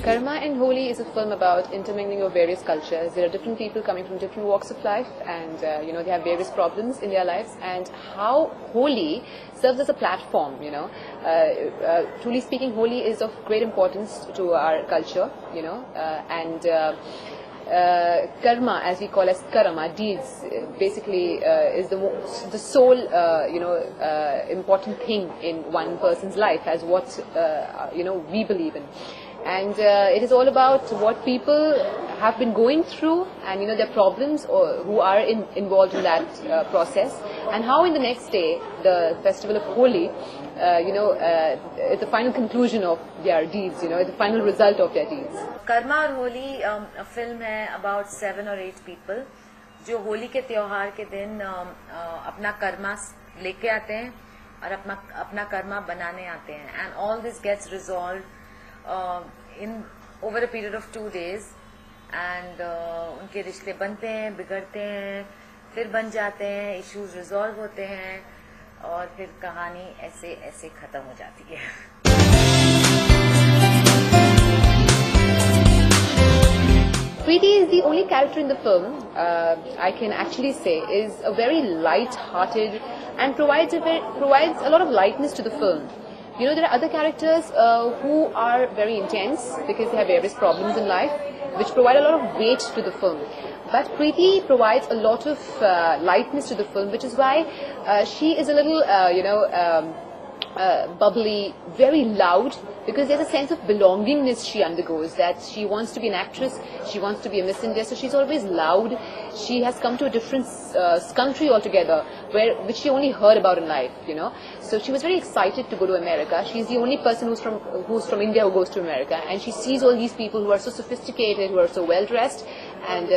Karma and Holi is a film about intermingling of various cultures. There are different people coming from different walks of life, and they have various problems in their lives, and how Holi serves as a platform. Truly speaking, Holi is of great importance to our culture. And karma, as we call as karma, deeds, basically is the sole important thing in one person's life, as what we believe in. And it is all about what people have been going through, and their problems, or who are involved in that process, and how in the next day the festival of Holi is the final conclusion of their deeds, the final result of their deeds. Karma और Holi film है about 7 or 8 people जो होली के त्योहार के दिन अपना कर्मा लेके आते हैं और अपना कर्मा बनाने आते हैं, and all this gets resolved in over a period of 2 days, and उनके रिश्ते बनते हैं, बिगड़ते हैं, फिर बन जाते हैं, issues resolve होते हैं, और फिर कहानी ऐसे ऐसे खत्म हो जाती है. Preeti is the only character in the film, I can actually say, is a very light-hearted and provides a lot of lightness to the film. There are other characters who are very intense because they have various problems in life, which provide a lot of weight to the film. But Preeti provides a lot of lightness to the film, which is why she is a little, bubbly, very loud, because there's a sense of belongingness she undergoes, that she wants to be an actress, she wants to be a Miss India, so she's always loud. She has come to a different country altogether, which she only heard about in life, So she was very excited to go to America. She's the only person who's from India who goes to America, and she sees all these people who are so sophisticated, who are so well dressed, and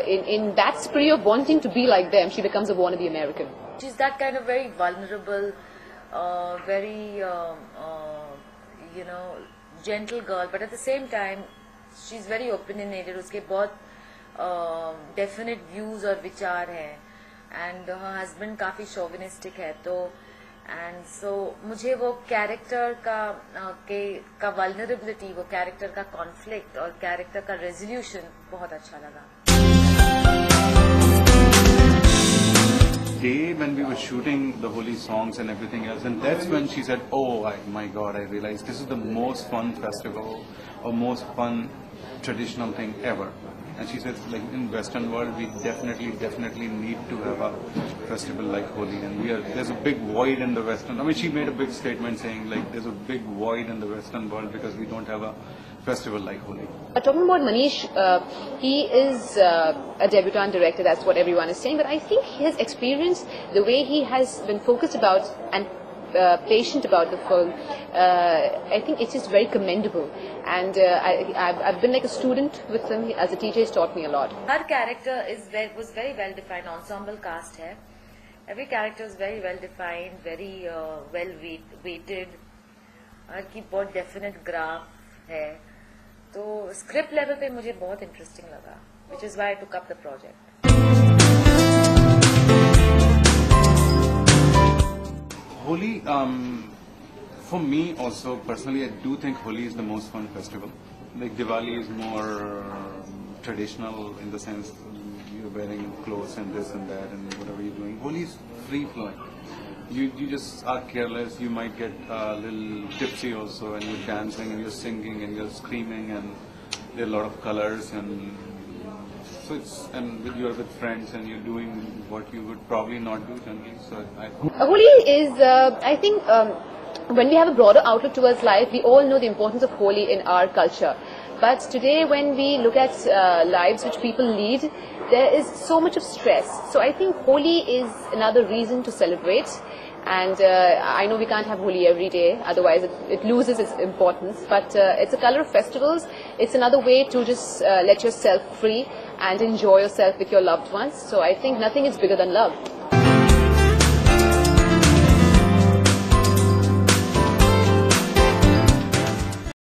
in that spree of wanting to be like them, she becomes a wannabe American. She's that kind of very vulnerable, very gentle girl, but at the same time she's very opinionated. उसके बहुत definite views और विचार हैं, and her husband काफी chauvinistic है, and so मुझे वो character का vulnerability, वो character का conflict और character का resolution बहुत अच्छा लगा. Day when we were shooting the Holi songs and everything else, and that's when she said, my God, I realized this is the most fun festival or most fun traditional thing ever. And she said, like, in Western world, we definitely need to have a festival like Holi, and there's a big void in the Western. I mean, she made a big statement saying, like, there's a big void in the Western world because we don't have a festival like Holi. Talking about Manish, he is a debutant director, that's what everyone is saying, but I think his experience, the way he has been focused about and patient about the film, I think it's just very commendable, and I've been like a student with him. As a teacher, he's taught me a lot. Her character was very well defined. Ensemble cast hai. Every character is very well defined, very well weighted. की बहुत definite graph है. तो script level पे मुझे बहुत interesting लगा, which is why I took up the project. Holi, for me also personally, I do think Holi is the most fun festival. Like Diwali is more traditional in the sense you're wearing clothes and this and that and whatever you're doing. Holi is free flowing. You just are careless. You might get a little tipsy also, and you're dancing and you're singing and you're screaming, and there are a lot of colors, and so you're with friends and you're doing what you would probably not do generally. So Holi is, I think, when we have a broader outlook towards life, we all know the importance of Holi in our culture. But today, when we look at lives which people lead, there is so much of stress. So I think Holi is another reason to celebrate. And I know we can't have Holi every day, otherwise it loses its importance. But it's a color of festivals. It's another way to just let yourself free and enjoy yourself with your loved ones. So I think nothing is bigger than love.